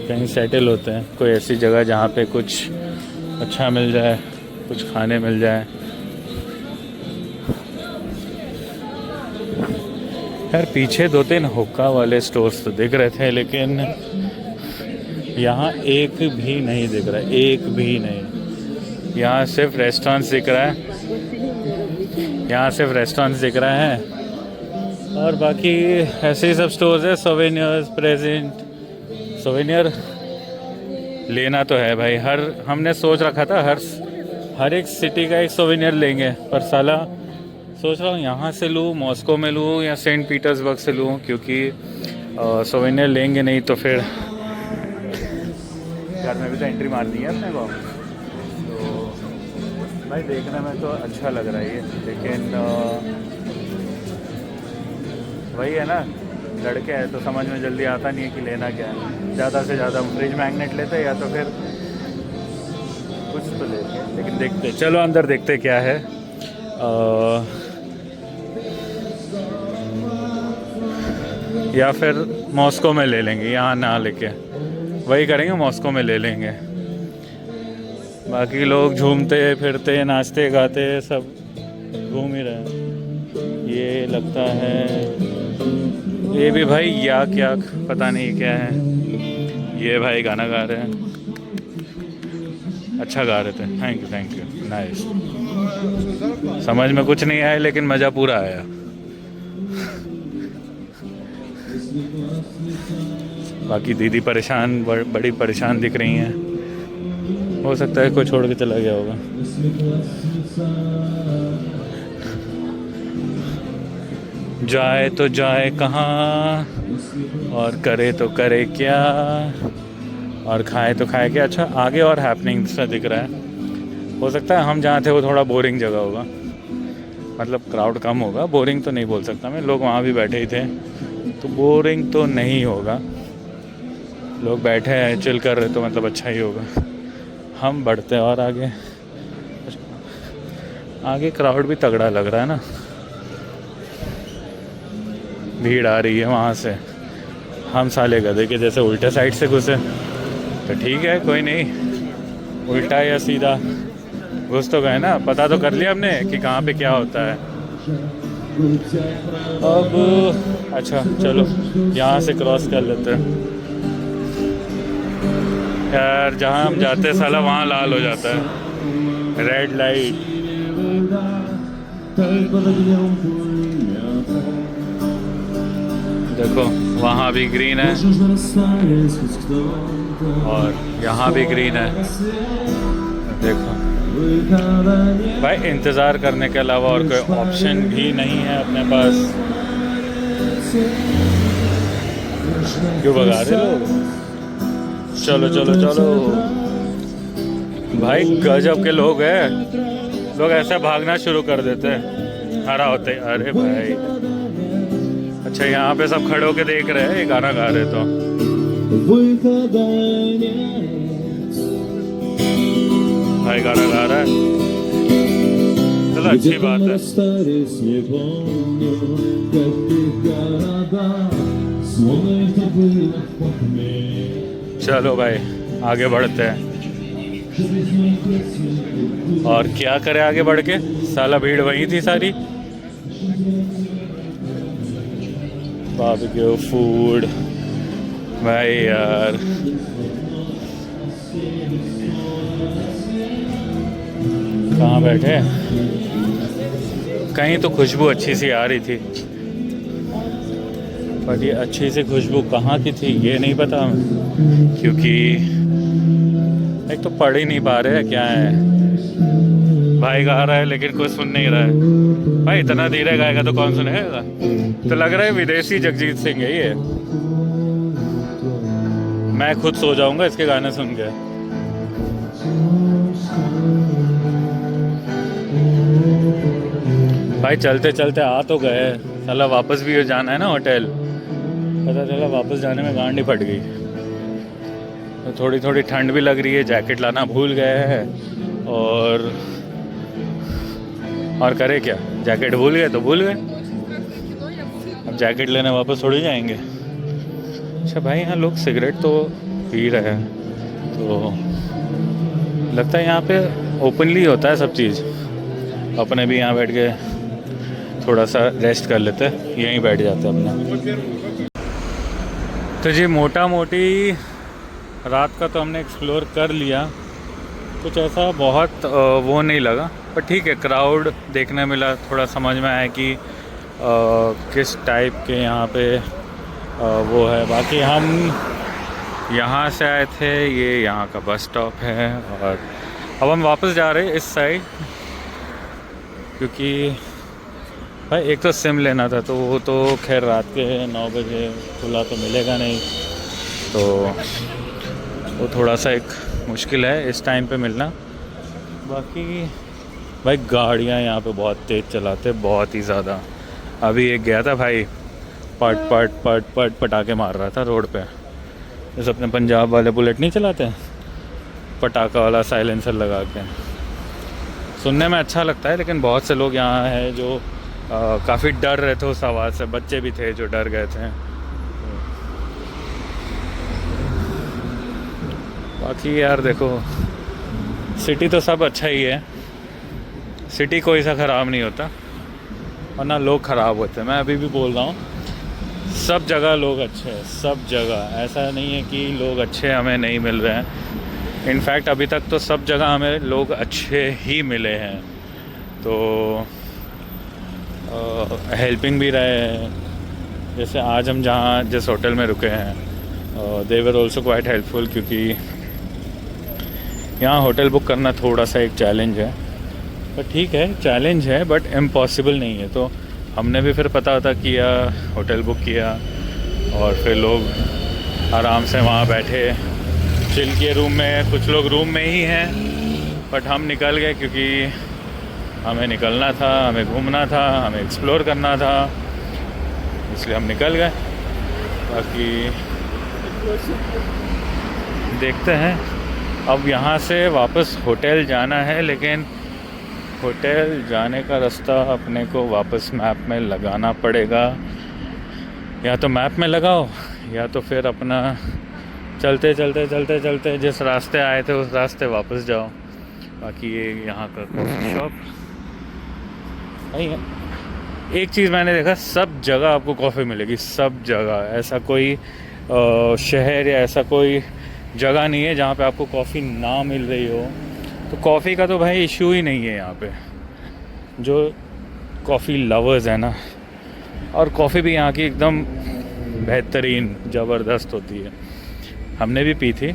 कहीं सेटल होते हैं, कोई ऐसी जगह जहाँ पे कुछ अच्छा मिल जाए, कुछ खाने मिल जाए। यार पीछे 2-3 हुक्का वाले स्टोर्स तो दिख रहे थे, लेकिन यहाँ एक भी नहीं दिख रहा, एक भी नहीं। यहाँ सिर्फ रेस्टोरेंट्स दिख रहा है, यहाँ सिर्फ रेस्टोरेंट्स दिख रहे हैं और बाकी ऐसे ही सब स्टोर्स है। सोवेनियर्स, प्रेजेंट, सोवेनियर लेना तो है भाई। हमने सोच रखा था हर एक सिटी का एक सोवेनियर लेंगे, पर साला सोच रहा हूँ यहाँ से लूँ, मॉस्को में लूँ या सेंट पीटर्सबर्ग से लूँ, क्योंकि सोवेनियर लेंगे नहीं तो फिर घर में भी तो एंट्री मारनी है अपने को। तो भाई देखने में तो अच्छा लग रहा है ये, लेकिन वही है ना, लड़के हैं तो समझ में जल्दी आता नहीं है कि लेना क्या है। ज़्यादा से ज़्यादा फ्रिज मैग्नेट लेते या तो फिर कुछ तो लेते, लेकिन देखते, चलो अंदर देखते क्या है। या फिर मॉस्को में ले लेंगे, यहाँ ना लेके वही करेंगे, मॉस्को में ले लेंगे। बाकी लोग झूमते फिरते नाचते गाते सब घूम ही रहे हैं। ये लगता है ये भी भाई याक याक पता नहीं क्या है। ये भाई गाना गा रहे हैं, अच्छा गा रहे थे। Thank you nice. समझ में कुछ नहीं आया लेकिन मज़ा पूरा आया। बाकी दीदी परेशान, बड़ी परेशान दिख रही हैं। हो सकता है कोई छोड़ के चला गया होगा। जाए तो जाए कहाँ, और करे तो करे क्या, और खाए तो खाए क्या। अच्छा आगे और हैपनिंग सा दिख रहा है। हो सकता है हम जहाँ थे वो थोड़ा बोरिंग जगह होगा, मतलब क्राउड कम होगा। बोरिंग तो नहीं बोल सकता मैं, लोग वहाँ भी बैठे ही थे तो बोरिंग तो नहीं होगा। लोग बैठे हैं चिल कर रहे तो मतलब अच्छा ही होगा। हम बढ़ते हैं और आगे, आगे क्राउड भी तगड़ा लग रहा है ना, भीड़ आ रही है वहाँ से। हम साले गधे के जैसे उल्टे साइड से घुसे तो ठीक है, कोई नहीं, उल्टा या सीधा घुस तो गए ना, पता तो कर लिया हमने कि कहाँ पे क्या होता है। अब अच्छा चलो यहाँ से क्रॉस कर लेते हैं। यार जहाँ हम जाते हैं साला वहाँ लाल हो जाता है, रेड लाइट। देखो वहाँ भी ग्रीन है और यहाँ भी ग्रीन है। देखो भाई इंतज़ार करने के अलावा और कोई ऑप्शन भी नहीं है अपने पास। क्यों भगा रहे लोग? चलो चलो चलो भाई, गजब के लोग हैं। लोग ऐसे भागना शुरू कर देते हैं हरा होते। अरे भाई अच्छा यहाँ पे सब खड़े होके देख रहे हैं, ये गाना गा रहे तो। भाई गाना गा रहा है, चलो अच्छी बात है। चलो भाई आगे बढ़ते हैं। और क्या करें आगे बढ़ के, साला भीड़ वही थी सारी। बारबेक्यू फूड भाई यार, कहाँ बैठे? कहीं तो खुशबू अच्छी सी आ रही थी, पर ये अच्छी सी खुशबू कहाँ की थी ये नहीं पता, क्योंकि एक तो पढ़ ही नहीं पा रहे क्या है। भाई गा रहा है लेकिन कोई सुन नहीं रहा है। भाई इतना धीरे गाएगा तो कौन सुनेगा? तो लग रहा है विदेशी जगजीत सिंह है ये। मैं खुद सो जाऊंगा इसके गाने सुन के। भाई चलते चलते आ तो गए, साला वापस भी जाना है ना होटल। पता चला वापस जाने में गांड ही फट गई। तो थोड़ी थोड़ी ठंड भी लग रही है, जैकेट लाना भूल गए हैं। और करे क्या, जैकेट भूल गए तो भूल गए, अब जैकेट लेने वापस थोड़ी जाएंगे। अच्छा भाई यहाँ लोग सिगरेट तो पी रहे हैं। तो लगता है यहाँ पे ओपनली होता है सब चीज़। अपने भी यहाँ बैठ के थोड़ा सा रेस्ट कर लेते हैं, यहीं बैठ जाते हैं अपना। तो जी मोटा मोटी रात का तो हमने एक्सप्लोर कर लिया। कुछ ऐसा बहुत वो नहीं लगा, पर ठीक है, क्राउड देखने मिला, थोड़ा समझ में आया कि किस टाइप के यहाँ पे वो है। बाकी हम यहाँ से आए थे, ये यहाँ का बस स्टॉप है और अब हम वापस जा रहे हैं इस साइड, क्योंकि भाई एक तो सिम लेना था, तो वो तो खैर रात के 9 बजे खुला तो मिलेगा नहीं, तो वो थोड़ा सा एक मुश्किल है इस टाइम पे मिलना। बाकी भाई गाड़ियाँ यहाँ पे बहुत तेज़ चलाते, बहुत ही ज़्यादा। अभी एक गया था भाई, पट पट पट पट पटाखे मार रहा था रोड पे, जैसे अपने पंजाब वाले बुलेट नहीं चलाते हैं, पटाखा वाला साइलेंसर लगा के। सुनने में अच्छा लगता है, लेकिन बहुत से लोग यहाँ हैं जो काफ़ी डर रहे थे उस आवाज़ से। बच्चे भी थे जो डर गए थे। बाकी यार देखो, सिटी तो सब अच्छा ही है, सिटी कोई सा ख़राब नहीं होता, और ना लोग ख़राब होते हैं। मैं अभी भी बोल रहा हूँ, सब जगह लोग अच्छे हैं, सब जगह। ऐसा नहीं है कि लोग अच्छे हमें नहीं मिल रहे हैं। इनफैक्ट अभी तक तो सब जगह हमें लोग अच्छे ही मिले हैं, तो हेल्पिंग भी रहे हैं। जैसे आज हम जहाँ जिस होटल में रुके हैं, दे वर ऑल्सो क्वाइट हेल्पफुल, क्योंकि यहाँ होटल बुक करना थोड़ा सा एक चैलेंज है। पर ठीक है, चैलेंज है बट इम्पॉसिबल नहीं है। तो हमने भी फिर पता किया, होटल बुक किया, और फिर लोग आराम से वहाँ बैठे चिल किए रूम में। कुछ लोग रूम में ही हैं, बट हम निकल गए क्योंकि हमें निकलना था, हमें घूमना था, हमें एक्सप्लोर करना था, इसलिए हम निकल गए। बाकी देखते हैं, अब यहाँ से वापस होटल जाना है, लेकिन होटल जाने का रास्ता अपने को वापस मैप में लगाना पड़ेगा। या तो मैप में लगाओ, या तो फिर अपना चलते चलते चलते चलते जिस रास्ते आए थे उस रास्ते वापस जाओ। बाकी ये यहाँ का कॉफ़ी शॉप नहीं है। एक चीज़ मैंने देखा, सब जगह आपको कॉफ़ी मिलेगी, सब जगह। ऐसा कोई शहर या ऐसा कोई जगह नहीं है जहाँ पे आपको कॉफ़ी ना मिल रही हो। तो कॉफ़ी का तो भाई इशू ही नहीं है यहाँ पे। जो कॉफ़ी लवर्स है ना, और कॉफ़ी भी यहाँ की एकदम बेहतरीन ज़बरदस्त होती है। हमने भी पी थी।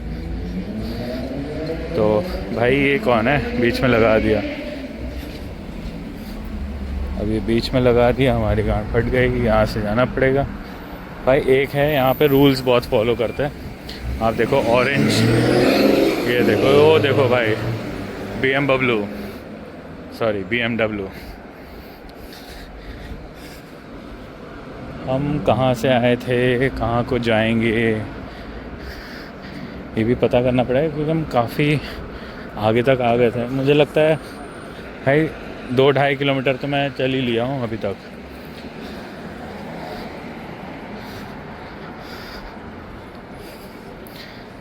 तो भाई ये कौन है, बीच में लगा दिया। अभी बीच में लगा दिया, हमारी गांड फट गई, यहाँ से जाना पड़ेगा। भाई एक है यहाँ पे रूल्स बहुत फॉलो करते हैं। आप देखो ऑरेंज, ये देखो, वो देखो भाई BMW। हम कहाँ से आए थे, कहाँ को जाएंगे, ये भी पता करना पड़ेगा, क्योंकि हम काफ़ी आगे तक आ गए थे। मुझे लगता है भाई 2-2.5 किलोमीटर तो मैं चल ही लिया हूँ अभी तक।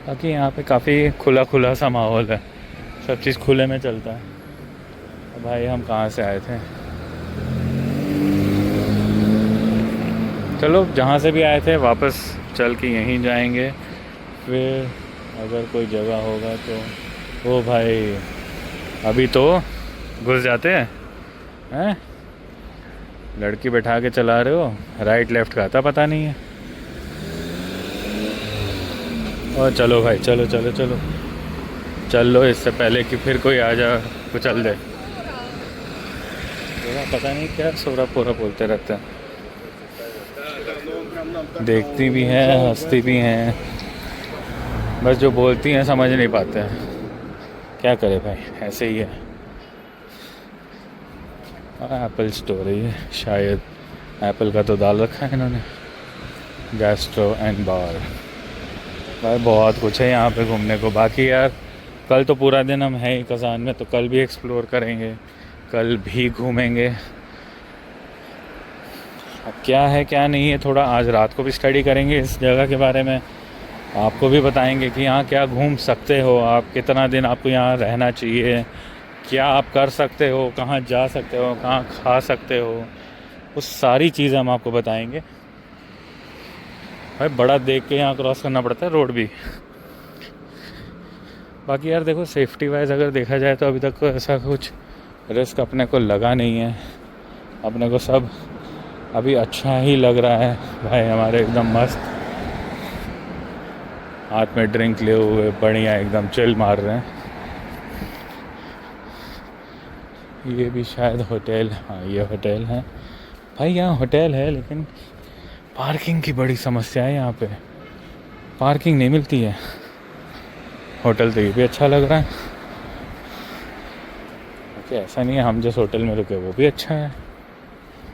बाकी यहाँ पे काफ़ी खुला खुला सा माहौल है, सब चीज़ खुले में चलता है। भाई हम कहाँ से आए थे, चलो जहाँ से भी आए थे वापस चल के यहीं जाएंगे। फिर अगर कोई जगह होगा तो ओ भाई अभी तो घुस जाते हैं। लड़की बैठा के चला रहे हो, राइट लेफ्ट का था पता नहीं है। और चलो भाई, चलो चलो चलो चल लो, इससे पहले कि फिर कोई आ जा कुचल दे। पता नहीं क्या सोरा पोरा बोलते रहते हैं, देखती भी हैं हंसती भी हैं, बस जो बोलती हैं समझ नहीं पाते हैं। क्या करे भाई, ऐसे ही है। एप्पल स्टोर है शायद, एप्पल का तो डाल रखा है इन्होंने। गैस्ट्रो एंड बार, भाई बहुत कुछ है यहाँ पे घूमने को। बाकी यार कल तो पूरा दिन हम हैं ही कसान में, तो कल भी एक्सप्लोर करेंगे, कल भी घूमेंगे। अब क्या है क्या नहीं है, थोड़ा आज रात को भी स्टडी करेंगे इस जगह के बारे में, आपको भी बताएंगे कि यहाँ क्या घूम सकते हो आप, कितना दिन आपको यहाँ रहना चाहिए, क्या आप कर सकते हो, कहाँ जा सकते हो, कहाँ खा सकते हो, वो सारी चीज़ें हम आपको बताएंगे। भाई बड़ा देख के यहाँ क्रॉस करना पड़ता है रोड भी। बाकी यार देखो सेफ्टी वाइज अगर देखा जाए तो अभी तक तो ऐसा कुछ रिस्क अपने को लगा नहीं है, अपने को सब अभी अच्छा ही लग रहा है। भाई हमारे एकदम मस्त हाथ में ड्रिंक लिए हुए बढ़िया एकदम चिल मार रहे हैं। ये भी शायद होटल, हाँ ये होटल है भाई। यहाँ होटल है लेकिन पार्किंग की बड़ी समस्या है यहाँ पे, पार्किंग नहीं मिलती है। होटल तो ये भी अच्छा लग रहा है, ओके ऐसा नहीं है हम जिस होटल में रुके वो भी अच्छा है,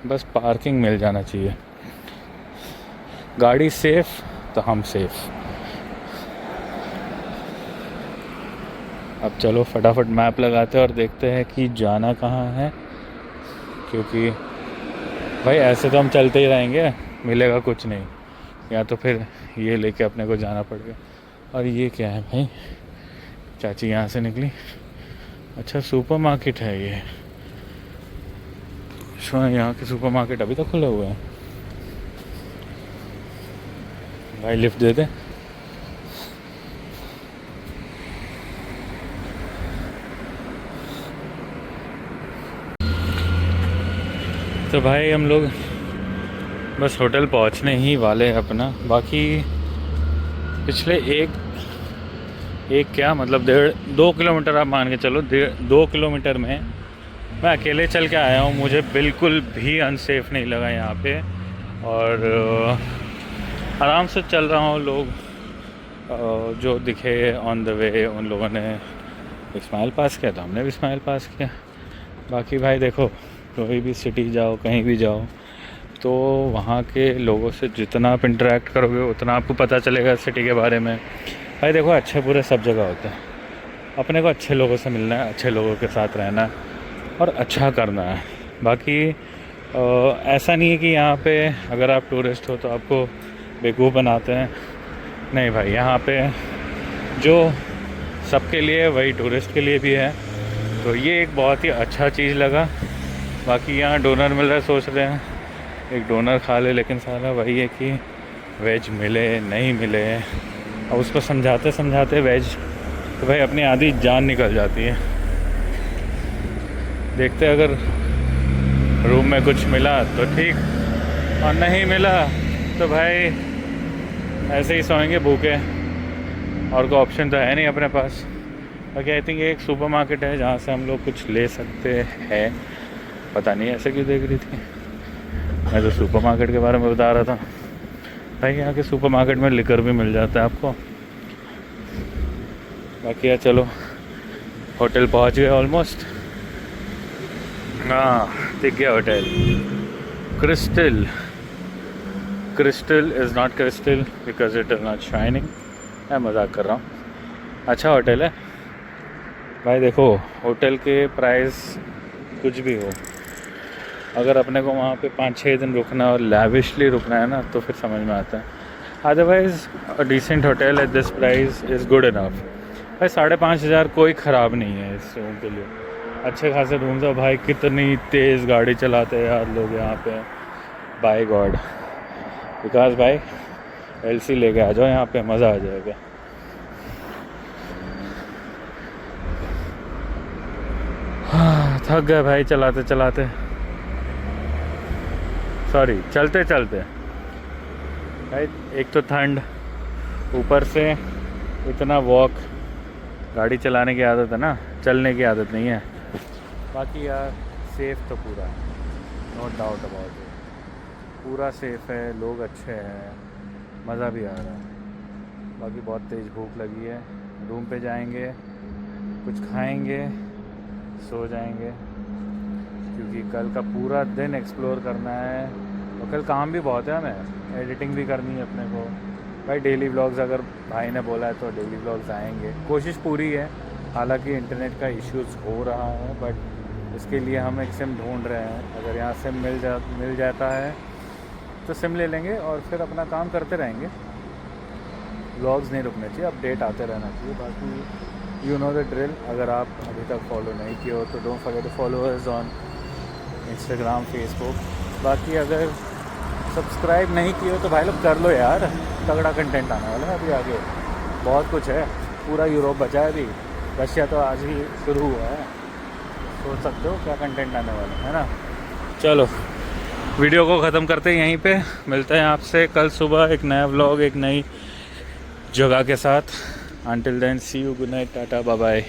बस पार्किंग मिल जाना चाहिए। गाड़ी सेफ तो हम सेफ। अब चलो फटाफट मैप लगाते हैं और देखते हैं कि जाना कहाँ है, क्योंकि भाई ऐसे तो हम चलते ही रहेंगे, मिलेगा कुछ नहीं, या तो फिर ये लेके अपने को जाना पड़ेगा। और ये क्या है भाई, चाची यहाँ से निकली, अच्छा सुपरमार्केट है ये। यहाँ के सुपरमार्केट अभी तक खुले हुए हैं। भाई लिफ्ट दे दे। तो भाई हम लोग बस होटल पहुंचने ही वाले हैं अपना। बाकी पिछले एक क्या मतलब 2 किलोमीटर आप मान के चलो, 2 किलोमीटर में मैं अकेले चल के आया हूँ। मुझे बिल्कुल भी अनसेफ नहीं लगा यहाँ पे, और आराम से चल रहा हूँ। लोग जो दिखे ऑन द वे उन लोगों ने स्माइल पास किया तो हमने भी स्माइल पास किया। बाकी भाई देखो कोई भी सिटी जाओ, कहीं भी जाओ, तो वहाँ के लोगों से जितना आप इंटरेक्ट करोगे उतना आपको पता चलेगा सिटी के बारे में। भाई देखो अच्छे बुरे सब जगह होते हैं, अपने को अच्छे लोगों से मिलना है, अच्छे लोगों के साथ रहना है और अच्छा करना है। बाकी ऐसा नहीं है कि यहाँ पे अगर आप टूरिस्ट हो तो आपको बेवकूफ़ बनाते हैं, नहीं भाई यहाँ पे जो सबके लिए वही टूरिस्ट के लिए भी है। तो ये एक बहुत ही अच्छा चीज़ लगा। बाकी यहाँ डोनर मिल रहा है, सोच रहे हैं एक डोनर खा ले, लेकिन सारा वही है कि वेज मिले नहीं मिले। और उसको समझाते समझाते वेज तो भाई अपनी आधी जान निकल जाती है। देखते अगर रूम में कुछ मिला तो ठीक, और नहीं मिला तो भाई ऐसे ही सोएंगे भूखे, और कोई ऑप्शन तो है नहीं अपने पास। बाकी आई थिंक एक सुपरमार्केट है जहाँ से हम लोग कुछ ले सकते हैं, पता नहीं ऐसे क्यों देख रही थी। मैं तो सुपरमार्केट के बारे में बता रहा था। भाई यहाँ के सुपरमार्केट में लिकर भी मिल जाता है आपको। बाकी यार चलो होटल पहुँच गए ऑलमोस्ट। हाँ दिख गया hotel, crystal. Crystal is not crystal because it is not shining. मैं मजाक कर रहा हूँ, अच्छा होटल है भाई। देखो होटल के प्राइस कुछ भी हो, अगर अपने को वहाँ पे 5-6 दिन रुकना और लैविशली रुकना है ना तो फिर समझ में आता है। Otherwise a decent hotel at this price is good enough. भाई 5,500 कोई ख़राब नहीं है इस रूम के लिए, अच्छे खासे रूम्स है। भाई कितनी तेज़ गाड़ी चलाते हैं यार लोग यहाँ पे, बाय गॉड। विकास भाई LC लेके आ जाओ यहाँ पे, मज़ा आ जाएगा। हाँ थक गए भाई चलाते चलाते, सॉरी चलते चलते। भाई एक तो ठंड, ऊपर से इतना वॉक, गाड़ी चलाने की आदत है ना, चलने की आदत नहीं है। बाकी यार सेफ़ तो पूरा है, नो डाउट अबाउट इट, पूरा सेफ़ है, लोग अच्छे हैं, मज़ा भी आ रहा है। बाकी बहुत तेज़ भूख लगी है, रूम पे जाएंगे, कुछ खाएंगे, सो जाएंगे, क्योंकि कल का पूरा दिन एक्सप्लोर करना है। और कल काम भी बहुत है, हमें एडिटिंग भी करनी है अपने को। भाई डेली व्लॉग्स अगर भाई ने बोला है तो डेली व्लॉग्स आएंगे, कोशिश पूरी है। हालांकि इंटरनेट का इश्यूज़ हो रहा है, बट इसके लिए हम एक सिम ढूंढ रहे हैं। अगर यहाँ सिम मिल जाता है तो सिम ले लेंगे और फिर अपना काम करते रहेंगे। व्लॉग्स नहीं रुकने चाहिए, अपडेट आते रहना चाहिए। बाकी यू नो द ड्रिल, अगर आप अभी तक फॉलो नहीं किए हो तो don't forget to follow us on Instagram, Facebook. बाकी अगर सब्सक्राइब नहीं किए हो तो भाई लोग कर लो यार, तगड़ा कंटेंट आने वाला है अभी आगे, बहुत कुछ है। पूरा यूरोप बचा है अभी, रशिया तो आज ही शुरू हुआ है, सोच सकते हो क्या कंटेंट आने वाला है ना। चलो वीडियो को ख़त्म करते हैं यहीं पे, मिलते हैं आपसे कल सुबह एक नया व्लॉग एक नई जगह के साथ। Until then, see you, good night, tata, bye bye.